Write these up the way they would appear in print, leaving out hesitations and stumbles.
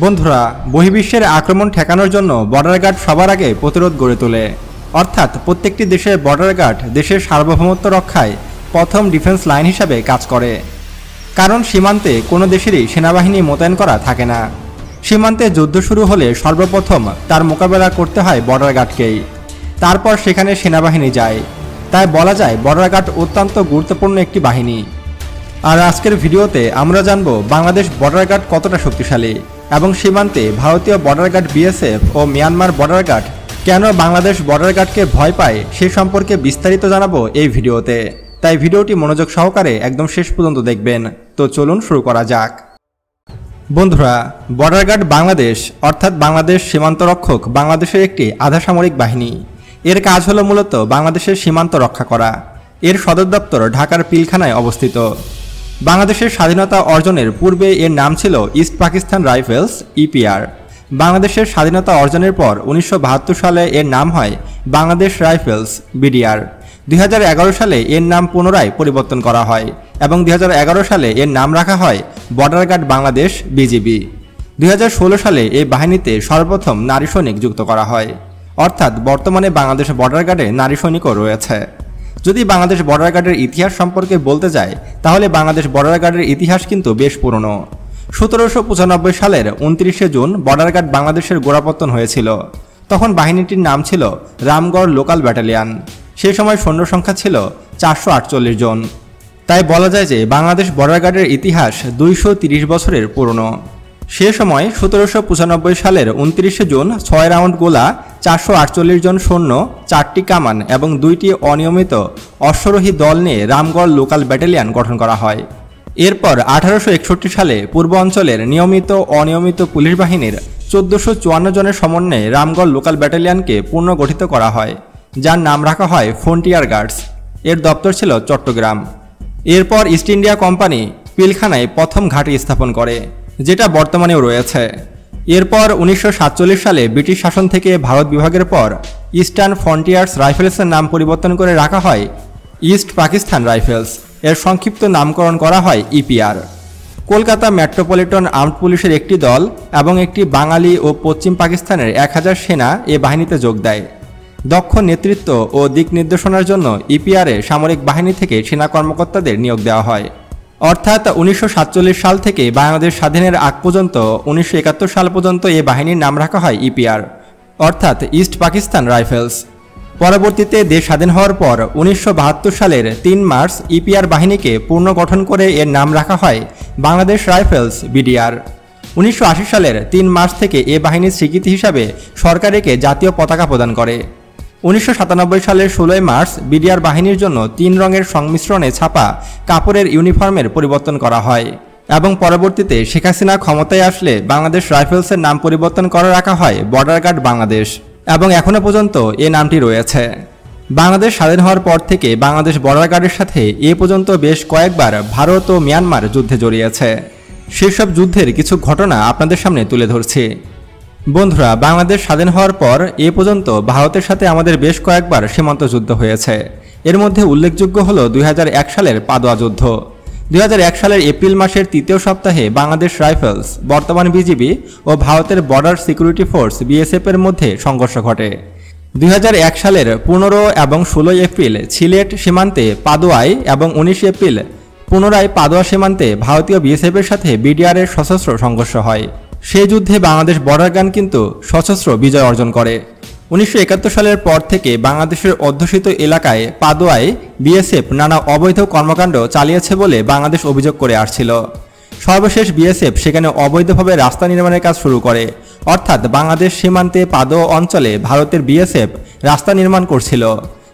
বন্ধুরা, বহির্বিশ্বের আক্রমণ ঠেকানোর জন্য বর্ডার গার্ড সবার আগে প্রতিরোধ গড়ে তোলে। অর্থাৎ প্রত্যেকটি দেশের বর্ডার গার্ড দেশের সার্বভৌমত্ব রক্ষায় প্রথম ডিফেন্স লাইন হিসাবে কাজ করে। কারণ সীমান্তে কোনো দেশেরই সেনাবাহিনী মোতায়েন করা থাকে না। সীমান্তে যুদ্ধ শুরু হলে সর্বপ্রথম তার মোকাবেলা করতে হয় বর্ডার গার্ডকেই, তারপর সেখানে সেনাবাহিনী যায়। তাই বলা যায় বর্ডার গার্ড অত্যন্ত গুরুত্বপূর্ণ একটি বাহিনী। আর আজকের ভিডিওতে আমরা জানব বাংলাদেশ বর্ডার গার্ড কতটা শক্তিশালী এবং সীমান্তে ভারতীয় বর্ডার গার্ড বিএসএফ ও মিয়ানমার বর্ডার গার্ড কেন বাংলাদেশ বর্ডার গার্ডকে ভয় পায় সে সম্পর্কে বিস্তারিত জানাবো এই ভিডিওতে। তাই ভিডিওটি মনোযোগ সহকারে একদম শেষ পর্যন্ত দেখবেন। তো চলুন শুরু করা যাক। বন্ধুরা, বর্ডার গার্ড বাংলাদেশ অর্থাৎ বাংলাদেশ সীমান্ত রক্ষক বাংলাদেশের একটি আধা সামরিক বাহিনী। এর কাজ হলো মূলত বাংলাদেশের সীমান্ত রক্ষা করা। এর সদর দপ্তর ঢাকার পিলখানায় অবস্থিত। বাংলাদেশের স্বাধীনতা অর্জনের পূর্বে এর নাম ছিল ইস্ট পাকিস্তান রাইফেলস ইপিআর। বাংলাদেশের স্বাধীনতা অর্জনের পর 1972 সালে এর নাম হয় বাংলাদেশ রাইফেলস বিডিআর। 2011 সালে এর নাম পুনরায় পরিবর্তন করা হয় এবং 2011 সালে এর নাম রাখা হয় বর্ডার গার্ড বাংলাদেশ বিজিবি। 2016 সালে এই বাহিনীতে সর্বপ্রথম নারী সৈনিক যুক্ত করা হয়। অর্থাৎ বর্তমানে বাংলাদেশ বর্ডার গার্ডে নারী সৈনিকও রয়েছে। যদি বাংলাদেশ বর্ডার গার্ডের ইতিহাস সম্পর্কে বলতে যায় তাহলে বাংলাদেশ বর্ডার গার্ডের ইতিহাস কিন্তু বেশ পুরনো। 1795 সালের 29শে জুন বর্ডার গার্ড বাংলাদেশের গোড়াপত্তন হয়েছিল। তখন বাহিনীটির নাম ছিল রামগড় লোকাল ব্যাটালিয়ন। সে সময় সৈন্য সংখ্যা ছিল 448 জন। তাই বলা যায় যে বাংলাদেশ বর্ডার গার্ডের ইতিহাস 230 বছরের পুরনো। সে সময় 1795 সালের 29শে জুন 6 রাউন্ড গোলা, 448 জন সৈন্য, 4টি কামান এবং 2টি অনিয়মিত অশ্বারোহী দল নিয়ে রামগড় লোকাল ব্যাটালিয়ন গঠন করা হয়। এরপর 1861 সালে পূর্ব অঞ্চলের নিয়মিত অনিয়মিত পুলিশ বাহিনীর 1454 জনের সমন্বয়ে রামগড় লোকাল ব্যাটালিয়নকে পুনর্গঠিত করা হয়, যার নাম রাখা হয় ফ্রন্টিয়ার গার্ডস। এর দপ্তর ছিল চট্টগ্রাম। এরপর ইস্ট ইন্ডিয়া কোম্পানি পিলখানায় প্রথম ঘাঁটি স্থাপন করে, যেটা বর্তমানেও রয়েছে। এরপর 1947 সালে ব্রিটিশ শাসন থেকে ভারত বিভাগের পর ইস্টার্ন ফ্রন্টিয়ার্স রাইফেলসের নাম পরিবর্তন করে রাখা হয় ইস্ট পাকিস্তান রাইফেলস। এর সংক্ষিপ্ত নামকরণ করা হয় ইপিআর। কলকাতা মেট্রোপলিটন আর্মড পুলিশের একটি দল এবং একটি বাঙালি ও পশ্চিম পাকিস্তানের 1000 সেনা এ বাহিনীতে যোগ দেয়। দক্ষ নেতৃত্ব ও দিক নির্দেশনার জন্য ইপিআরে সামরিক বাহিনী থেকে সেনা কর্মকর্তাদের নিয়োগ দেওয়া হয়। অর্থাৎ 1947 সাল থেকে বাংলাদেশ স্বাধীনের আগ পর্যন্ত 1971 সাল পর্যন্ত এই বাহিনীর নাম রাখা হয় ইপিআর, অর্থাৎ ইস্ট পাকিস্তান রাইফেলস। পরবর্তীতে দেশ স্বাধীন হওয়ার পর 1972 সালের 3 মার্চ ইপিআর বাহিনীকে পুনর্গঠন করে এর নাম রাখা হয় বাংলাদেশ রাইফেলস বিডিআর। 1980 সালের 3 মার্চ থেকে এ বাহিনীর স্বীকৃতি হিসাবে সরকার একে জাতীয় পতাকা প্রদান করে। 1997 সালের 16 মার্চ বিডিআর বাহিনীর জন্য 3 রঙের সংমিশ্রণে ছাপা কাপড়ের ইউনিফর্মের পরিবর্তন করা হয় এবং পরবর্তীতে শেখ হাসিনা ক্ষমতায় আসলে বাংলাদেশ রাইফেলসের নাম পরিবর্তন করে রাখা হয় বর্ডার গার্ড বাংলাদেশ এবং এখনও পর্যন্ত এ নামটি রয়েছে। বাংলাদেশ স্বাধীন হওয়ার পর থেকে বাংলাদেশ বর্ডার গার্ডের সাথে এ পর্যন্ত বেশ কয়েকবার ভারত ও মিয়ানমার যুদ্ধে জড়িয়েছে। সেসব যুদ্ধের কিছু ঘটনা আপনাদের সামনে তুলে ধরছি। বন্ধুরা, বাংলাদেশ স্বাধীন হওয়ার পর এ পর্যন্ত ভারতের সাথে আমাদের বেশ কয়েকবার সীমান্ত যুদ্ধ হয়েছে। এর মধ্যে উল্লেখযোগ্য হল 2001 সালের পাদোয়া যুদ্ধ। 2001 সালের এপ্রিল মাসের 3য় সপ্তাহে বাংলাদেশ রাইফেলস বর্তমান বিজিবি ও ভারতের বর্ডার সিকিউরিটি ফোর্স বিএসএফ এর মধ্যে সংঘর্ষ ঘটে। 2001 সালের 15 এবং 16 এপ্রিল সিলেট সীমান্তে পাদোয়ায় এবং 19 এপ্রিল পুনরায় পাদোয়া সীমান্তে ভারতীয় বিএসএফ এর সাথে বিডিআর এর সশস্ত্র সংঘর্ষ হয়। সেই যুদ্ধে বাংলাদেশ বর্ডার গার্ড কিন্তু সশস্ত্র বিজয় অর্জন করে। 1971 সালের পর থেকে বাংলাদেশের অধ্যুষিত এলাকায় পাদোয়ায় বিএসএফ নানা অবৈধ কর্মকাণ্ড চালিয়েছে বলে বাংলাদেশ অভিযোগ করে আসছিল। সর্বশেষ বিএসএফ সেখানে অবৈধভাবে রাস্তা নির্মাণের কাজ শুরু করে। অর্থাৎ বাংলাদেশ সীমান্তে পাদোয়া অঞ্চলে ভারতের বিএসএফ রাস্তা নির্মাণ করছিল,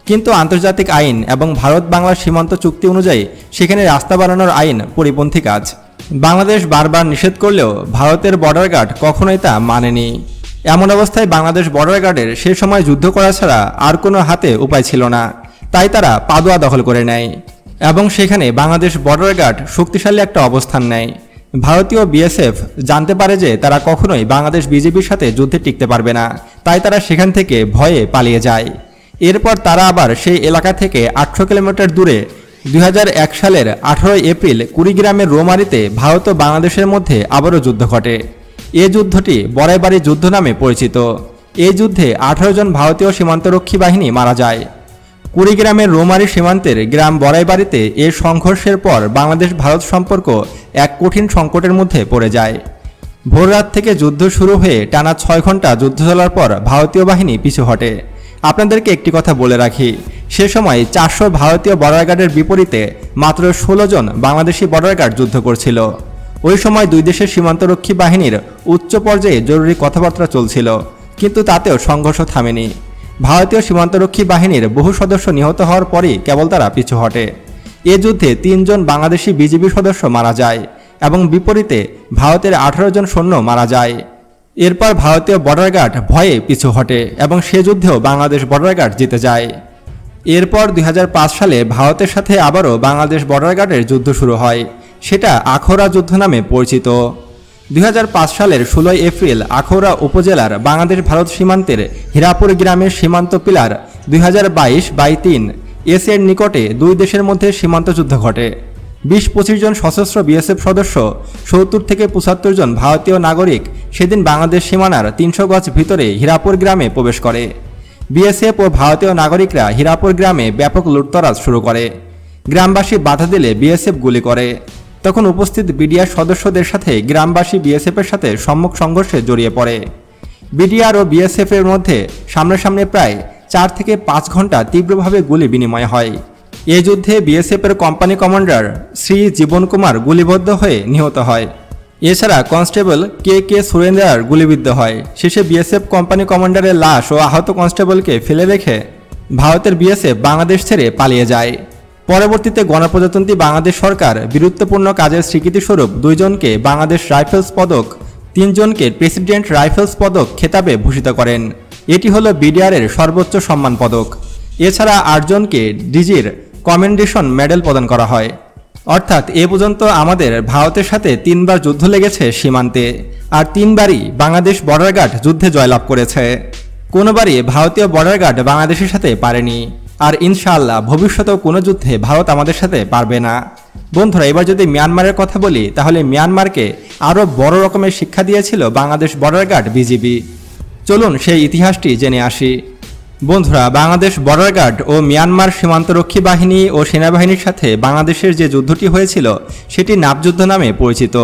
কিন্তু আন্তর্জাতিক আইন এবং ভারত বাংলার সীমান্ত চুক্তি অনুযায়ী সেখানে রাস্তা বানানোর আইন পরিপন্থী কাজ। বাংলাদেশ বারবার নিষেধ করলেও ভারতের বর্ডার গার্ড কখনোই তা মানেনি। এমন অবস্থায় বাংলাদেশ বর্ডার গার্ডের সে সময় যুদ্ধ করা ছাড়া আর কোনো হাতে উপায় ছিল না। তাই তারা পাদোয়া দখল করে নেয় এবং সেখানে বাংলাদেশ বর্ডার গার্ড শক্তিশালী একটা অবস্থান নেয়। ভারতীয় বিএসএফ জানতে পারে যে তারা কখনোই বাংলাদেশ বিজেপির সাথে যুদ্ধে টিকতে পারবে না, তাই তারা সেখান থেকে ভয়ে পালিয়ে যায়। এরপর তারা আবার সেই এলাকা থেকে 800 কিলোমিটার দূরে 2001 সালের 18 এপ্রিল কুড়িগ্রামের রোমারিতে ভারত ও বাংলাদেশের মধ্যে আবারও যুদ্ধ ঘটে। এই যুদ্ধটি বড়াইবাড়ি যুদ্ধ নামে পরিচিত। এই যুদ্ধে 18 জন ভারতীয় সীমান্তরক্ষী বাহিনী মারা যায়। কুড়িগ্রামের রৌমারী সীমান্তের গ্রাম বড়াইবাড়িতে এই সংঘর্ষের পর বাংলাদেশ ভারত সম্পর্ক এক কঠিন সংকটের মধ্যে পড়ে যায়। ভোররাত থেকে যুদ্ধ শুরু হয়ে টানা 6 ঘন্টা যুদ্ধ চলার পর ভারতীয় বাহিনী পিছু হটে। আপনাদেরকে একটি কথা বলে রাখি, সে সময় 400 ভারতীয় বর্ডার গার্ডের বিপরীতে মাত্র 16 জন বাংলাদেশি বর্ডার গার্ড যুদ্ধ করছিল। ওই সময় দুই দেশের সীমান্তরক্ষী বাহিনীর উচ্চ পর্যায়ে জরুরি কথাবার্তা চলছিল, কিন্তু তাতেও সংঘর্ষ থামেনি। ভারতীয় সীমান্তরক্ষী বাহিনীর বহু সদস্য নিহত হওয়ার পরই কেবল তারা পিছু হটে। এ যুদ্ধে 3 জন বাংলাদেশি বিজিবি সদস্য মারা যায় এবং বিপরীতে ভারতের 18 জন সৈন্য মারা যায়। এরপর ভারতীয় বর্ডার গার্ড ভয়ে পিছু হটে এবং সে যুদ্ধেও বাংলাদেশ বর্ডার গার্ড জিতে যায়। এরপর 2005 সালে ভারতের সাথে আবারও বাংলাদেশ বর্ডার গার্ডের যুদ্ধ শুরু হয়। সেটা আখাউড়া যুদ্ধ নামে পরিচিত। 2005 সালের 16 এপ্রিল আখাউড়া উপজেলার বাংলাদেশ ভারত সীমান্তের হীরাপুর গ্রামের সীমান্ত পিলার 2022/3 এর নিকটে দুই দেশের মধ্যে সীমান্ত যুদ্ধ ঘটে। 20-25 জন সশস্ত্র বিএসএফ সদস্য, 70 থেকে 75 জন ভারতীয় নাগরিক সেদিন বাংলাদেশ সীমানার 300 গজ ভিতরে হীরাপুর গ্রামে প্রবেশ করে। বিএসএফ ও ভারতীয় নাগরিকরা হীরাপুর গ্রামে ব্যাপক লুটতরাজ শুরু করে। গ্রামবাসী বাধা দিলে বিএসএফ গুলি করে। তখন উপস্থিত বিডিআর সদস্যদের সাথে গ্রামবাসী বিএসএফের সাথে সম্মুখ সংঘর্ষে জড়িয়ে পড়ে। বিডিআর ও বিএসএফ এর মধ্যে সামনাসামনি প্রায় 4 থেকে 5 ঘন্টা তীব্রভাবে গুলি বিনিময় হয়। এই যুদ্ধে বিএসএফ এর কোম্পানি কমান্ডার শ্রী জীবন কুমার গুলিবদ্ধ হয়ে নিহত হয়। এছাড়া কনস্টেবল কে সুরেন্দ্রার গুলিবিদ্ধ হয়। শেষে বিএসএফ কোম্পানি কমান্ডারের লাশ ও আহত কনস্টেবলকে ফেলে রেখে ভারতের বিএসএফ বাংলাদেশ ছেড়ে পালিয়ে যায়। পরবর্তীতে গণপ্রজাতন্ত্রী বাংলাদেশ সরকার বীরত্বপূর্ণ কাজের স্বীকৃতিস্বরূপ 2 জনকে বাংলাদেশ রাইফেলস পদক, 3 জনকে প্রেসিডেন্ট রাইফেলস পদক খেতাবে ভূষিত করেন। এটি হলো বিডিআরের সর্বোচ্চ সম্মান পদক। এছাড়া 8 জনকে ডিজির কমেন্ডেশন মেডেল প্রদান করা হয়। অর্থাৎ এ পর্যন্ত আমাদের ভারতের সাথে 3 বার যুদ্ধ লেগেছে সীমান্তে, আর 3 বারই বাংলাদেশ বর্ডার গার্ড যুদ্ধে জয়লাভ করেছে। কোনোবারই ভারতীয় বর্ডার গার্ড বাংলাদেশের সাথে পারেনি, আর ইনশাআল্লাহ ভবিষ্যতেও কোনো যুদ্ধে ভারত আমাদের সাথে পারবে না। বন্ধুরা, এবার যদি মিয়ানমারের কথা বলি, তাহলে মিয়ানমারকে আরও বড় রকমের শিক্ষা দিয়েছিল বাংলাদেশ বর্ডার গার্ড বিজিবি। চলুন সেই ইতিহাসটি জেনে আসি। বন্ধুরা, বাংলাদেশ বর্ডার গার্ড ও মিয়ানমার সীমান্তরক্ষী বাহিনী ও সেনাবাহিনীর সাথে বাংলাদেশের যে যুদ্ধটি হয়েছিল সেটি নাপ যুদ্ধ নামে পরিচিত।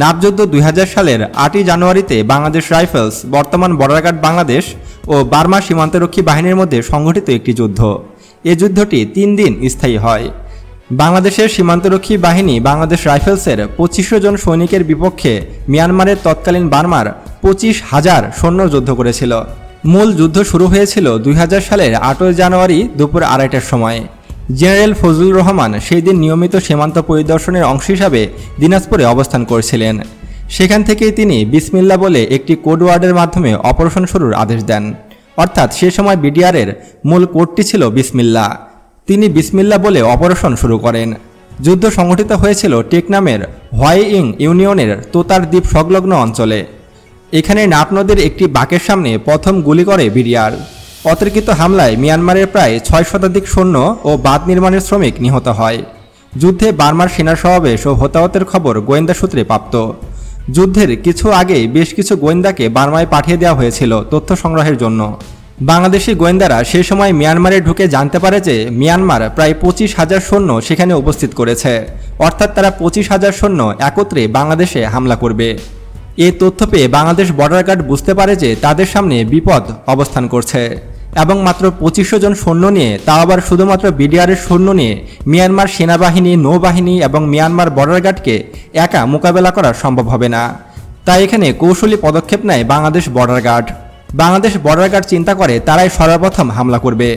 নাপ যুদ্ধ 2000 সালের 8ই জানুয়ারিতে বাংলাদেশ রাইফেলস, বর্তমান বর্ডার গার্ড বাংলাদেশ ও বার্মা সীমান্তরক্ষী বাহিনীর মধ্যে সংঘটিত একটি যুদ্ধ। এই যুদ্ধটি 3 দিন স্থায়ী হয়। বাংলাদেশের সীমান্তরক্ষী বাহিনী বাংলাদেশ রাইফেলসের 2500 জন সৈনিকের বিপক্ষে মিয়ানমারের তৎকালীন বার্মার 25,000 সৈন্য যুদ্ধ করেছিল। মূল যুদ্ধ শুরু হয়েছিল 2000 সালের 8 জানুয়ারি দুপুর 2:30টার সময়। জেনারেল ফজলুর রহমান সেই দিন নিয়মিত সীমান্ত পরিদর্শনের অংশ হিসাবে দিনাজপুরে অবস্থান করছিলেন। সেখান থেকেই তিনি বিসমিল্লা বলে একটি কোড ওয়ার্ডের মাধ্যমে অপারেশন শুরুর আদেশ দেন। অর্থাৎ সে সময় বিডিআরের মূল কোডটি ছিল বিসমিল্লা। তিনি বিসমিল্লা বলে অপারেশন শুরু করেন। যুদ্ধ সংঘটিত হয়েছিল টেকনামের হোয়াইইং ইউনিয়নের তোতার দ্বীপ সংলগ্ন অঞ্চলে। এখানে নাপ নদীর একটি বাঁকের সামনে প্রথম গুলি করে বিডিআর। অতর্কিত হামলায় মিয়ানমারের প্রায় 6 শতাধিক সৈন্য ও বাঁধ নির্মাণের শ্রমিক নিহত হয়। যুদ্ধে বার্মার সেনা সমাবেশ ও হতাহতের খবর গোয়েন্দা সূত্রে প্রাপ্ত। যুদ্ধের কিছু আগেই বেশ কিছু গোয়েন্দাকে বার্মায় পাঠিয়ে দেওয়া হয়েছিল তথ্য সংগ্রহের জন্য। বাংলাদেশি গোয়েন্দারা সে সময় মিয়ানমারে ঢুকে জানতে পারে যে মিয়ানমার প্রায় 25,000 সৈন্য সেখানে উপস্থিত করেছে। অর্থাৎ তারা 25,000 সৈন্য একত্রে বাংলাদেশে হামলা করবে। এই তথ্য পেয়ে বাংলাদেশ বর্ডার গার্ড বুঝতে পারে যে তাদের সামনে বিপদ অবস্থান করছে এবং মাত্র 2500 জন সৈন্য নিয়ে, তাও আবার শুধুমাত্র বিডিআরের সৈন্য নিয়ে মিয়ানমার সেনাবাহিনী, নৌবাহিনী এবং মিয়ানমার বর্ডার গার্ডকে একা মোকাবেলা করা সম্ভব হবে না। তাই এখানে কৌশলী পদক্ষেপ নেয় Bangladesh border guard. Bangladesh border guard চিন্তা করে তারাই সর্বপ্রথম হামলা করবে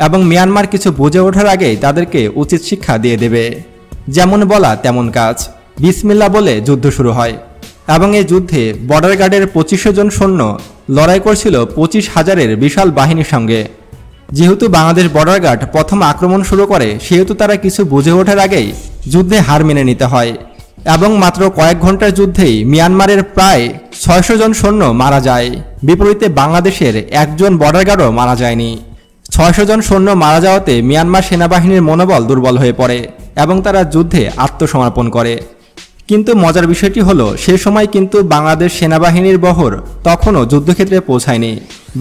এবং মিয়ানমার কিছু বুঝে ওঠার আগেই তাদেরকে উচিত শিক্ষা দিয়ে দেবে। যেমন বলা তেমন কাজ, বিসমিল্লা বলে যুদ্ধ শুরু হয় এবং এই যুদ্ধে বর্ডার গার্ডের 2500 জন সৈন্য লড়াই করছিল 25,000-এর বিশাল বাহিনীর সঙ্গে। যেহেতু বাংলাদেশ বর্ডার গার্ড প্রথম আক্রমণ শুরু করে, সেহেতু তারা কিছু বুঝে ওঠার আগেই যুদ্ধে হার মেনে নিতে হয় এবং মাত্র কয়েক ঘন্টার যুদ্ধেই মিয়ানমারের প্রায় 600 জন সৈন্য মারা যায়। বিপরীতে বাংলাদেশের একজন বর্ডার গার্ডও মারা যায়নি। 600 জন সৈন্য মারা যাওয়াতে মিয়ানমার সেনাবাহিনীর মনোবল দুর্বল হয়ে পড়ে এবং তারা যুদ্ধে আত্মসমর্পণ করে। কিন্তু মজার বিষয়টি হলো সে সময় কিন্তু বাংলাদেশ সেনাবাহিনীর বহর তখনও যুদ্ধক্ষেত্রে পৌঁছায়নি।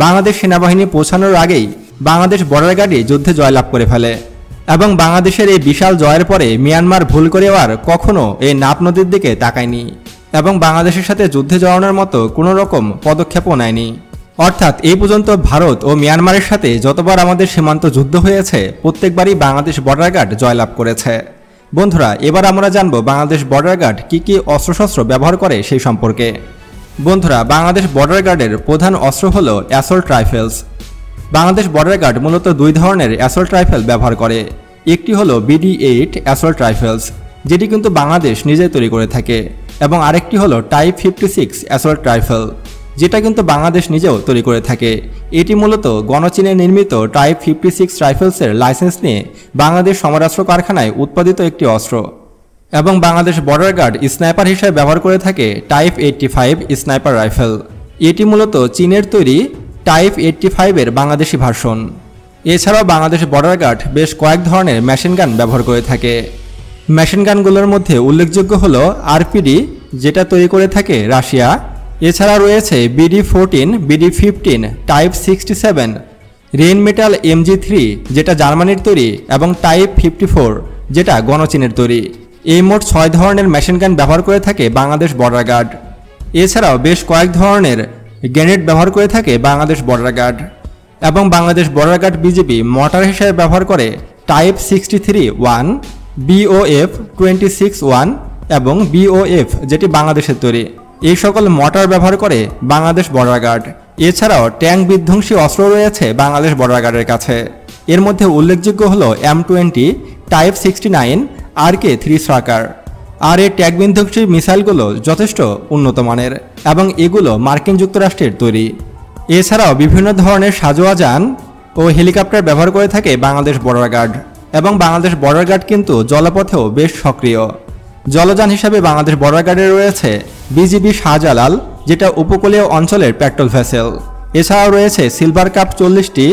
বাংলাদেশ সেনাবাহিনী পৌঁছানোর আগেই বাংলাদেশ বর্ডার গার্ডই যুদ্ধে জয়লাভ করে ফেলে এবং বাংলাদেশের এই বিশাল জয়ের পরে মিয়ানমার ভুল করেও আর কখনো এই নাপ নদীর দিকে তাকায়নি এবং বাংলাদেশের সাথে যুদ্ধে জড়ানোর মতো কোনো রকম পদক্ষেপও নেয়নি। অর্থাৎ এই পর্যন্ত ভারত ও মিয়ানমারের সাথে যতবার আমাদের সীমান্ত যুদ্ধ হয়েছে প্রত্যেকবারই বাংলাদেশ বর্ডার গার্ড জয়লাভ করেছে। বন্ধুরা, এবার আমরা জানব বাংলাদেশ বর্ডার গার্ড কী কী অস্ত্রশস্ত্র ব্যবহার করে সেই সম্পর্কে। বন্ধুরা, বাংলাদেশ বর্ডার গার্ডের প্রধান অস্ত্র হল assault rifles. Bangladesh border guard মূলত দুই ধরনের অ্যাসল্ট রাইফেল ব্যবহার করে। একটি হলো BD-8 অ্যাসল্ট রাইফেলস, যেটি কিন্তু বাংলাদেশ নিজেই তৈরি করে থাকে, এবং আরেকটি হলো টাইপ 56 অ্যাসল্ট রাইফেল, যেটা কিন্তু বাংলাদেশ নিজেও তৈরি করে থাকে। এটি মূলত গণচীনে নির্মিত টাইপ 56 রাইফেলসের লাইসেন্স নিয়ে বাংলাদেশ সমরাস্ত্র কারখানায় উৎপাদিত একটি অস্ত্র। এবং বাংলাদেশ বর্ডার গার্ড স্নাইপার হিসেবে ব্যবহার করে থাকে টাইপ 85 স্নাইপার রাইফেল। এটি মূলত চীনের তৈরি টাইপ 85 এর বাংলাদেশি ভার্সন। এছাড়াও বাংলাদেশ বর্ডার গার্ড বেশ কয়েক ধরনের মেশিন গান ব্যবহার করে থাকে। মেশিন গানগুলোর মধ্যে উল্লেখযোগ্য হলো RPD, যেটা তৈরি করে থাকে রাশিয়া। এছাড়া রয়েছে BD-14, BD-15, টাইপ 67, রেইনমেটাল MG3, যেটা জার্মানির তৈরি, এবং টাইপ 54, যেটা গণচীনের তৈরি। এই মোট 6 ধরনের মেশিন গান ব্যবহার করে থাকে বাংলাদেশ বর্ডার গার্ড। এছাড়াও বেশ কয়েক ধরনের গ্রেনেড ব্যবহার করে থাকে বাংলাদেশ বর্ডার গার্ড। এবং Bangladesh border guard BGB mortar হিসেবে ব্যবহার করে টাইপ 63-1, BOF-26-1 এবং BOF, যেটি বাংলাদেশের তৈরি। এই সকল মর্টার ব্যবহার করে বাংলাদেশ বর্ডার গার্ড। এছাড়াও ট্যাঙ্ক বিধ্বংসী অস্ত্র রয়েছে বাংলাদেশ বর্ডার গার্ডের কাছে। এর মধ্যে উল্লেখযোগ্য হলো M20, টাইপ 69, RK-3 স্ট্রাকার। আর এই ট্যাঙ্ক বিধ্বংসী মিসাইলগুলো যথেষ্ট উন্নত মানের এবং এগুলো মার্কিন যুক্তরাষ্ট্রের তৈরি। এছাড়াও বিভিন্ন ধরনের সাজোয়া যান ও হেলিকপ্টার ব্যবহার করে থাকে বাংলাদেশ বর্ডার গার্ড। এবং বাংলাদেশ বর্ডার গার্ড কিন্তু জলপথেও বেশ সক্রিয়। জলযান হিসাবে বাংলাদেশ বর্ডার গার্ডে রয়েছে বিজিবি শাহজালাল, যেটা উপকূলীয় অঞ্চলের পেট্রোল ভেসেল। এছাড়াও রয়েছে সিলভার কাপ 40টি,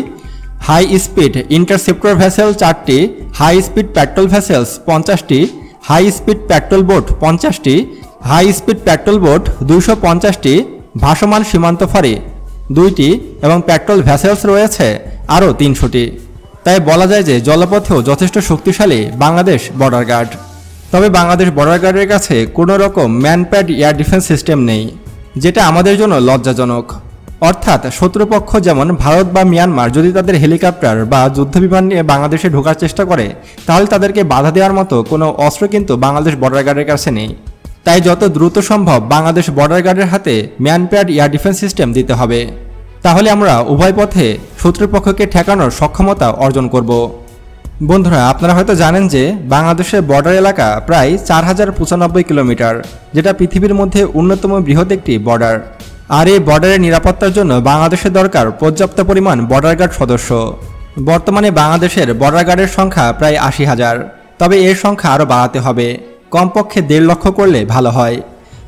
হাই স্পিড ইন্টারসেপ্টর ভেসেল 4টি, হাই স্পিড পেট্রোল ভেসেলস 50টি, হাই স্পিড পেট্রোল বোট 50টি, হাই স্পিড পেট্রোল বোট 250টি, ভাসমান সীমান্ত ফাঁড়ি 2টি এবং পেট্রোল ভেসেলস রয়েছে আরও 300টি। তাই বলা যায় যে জলপথেও যথেষ্ট শক্তিশালী বাংলাদেশ বর্ডার গার্ড। তবে বাংলাদেশ বর্ডার গার্ডের কাছে কোনো রকম ম্যানপ্যাড এয়ার ডিফেন্স সিস্টেম নেই, যেটা আমাদের জন্য লজ্জাজনক। অর্থাৎ শত্রুপক্ষ যেমন ভারত বা মিয়ানমার যদি তাদের হেলিকপ্টার বা যুদ্ধবিমান নিয়ে বাংলাদেশে ঢোকার চেষ্টা করে, তাহলে তাদেরকে বাধা দেওয়ার মতো কোনো অস্ত্র কিন্তু বাংলাদেশ বর্ডার গার্ডের কাছে নেই। তাই যত দ্রুত সম্ভব বাংলাদেশ বর্ডার গার্ডের হাতে ম্যানপ্যাড এয়ার ডিফেন্স সিস্টেম দিতে হবে। তাহলে আমরা উভয় পথে শত্রুপক্ষকে ঠেকানোর সক্ষমতা অর্জন করব। বন্ধুরা, আপনারা হয়তো জানেন যে বাংলাদেশের বর্ডার এলাকা প্রায় 4095 কিলোমিটার, যেটা পৃথিবীর মধ্যে অন্যতম বৃহৎ একটি বর্ডার। আর এই বর্ডারের নিরাপত্তার জন্য বাংলাদেশের দরকার পর্যাপ্ত পরিমাণ বর্ডার গার্ড সদস্য। বর্তমানে বাংলাদেশের বর্ডার গার্ডের সংখ্যা প্রায় 80,000, তবে এর সংখ্যা আরও বাড়াতে হবে, কমপক্ষে 1.5 লক্ষ করলে ভালো হয়।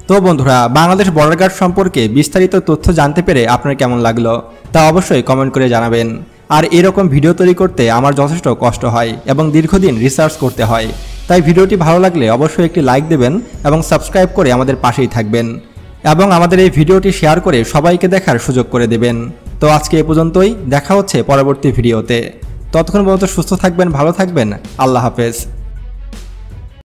তো বন্ধুরা, বাংলাদেশ বর্ডার গার্ড সম্পর্কে বিস্তারিত তথ্য জানতে পেরে আপনার কেমন লাগলো তা অবশ্যই কমেন্ট করে জানাবেন। আর এরকম ভিডিও তৈরি করতে আমার যথেষ্ট কষ্ট হয় এবং দীর্ঘদিন রিসার্চ করতে হয়। তাই ভিডিওটি ভালো লাগলে অবশ্যই একটি লাইক দেবেন এবং সাবস্ক্রাইব করে আমাদের পাশেই থাকবেন এবং আমাদের এই ভিডিওটি শেয়ার করে সবাইকে দেখার সুযোগ করে দেবেন। তো আজকে এ পর্যন্তই, দেখা হচ্ছে পরবর্তী ভিডিওতে। ততক্ষণ পর্যন্ত সুস্থ থাকবেন, ভালো থাকবেন, আল্লাহ হাফেজ।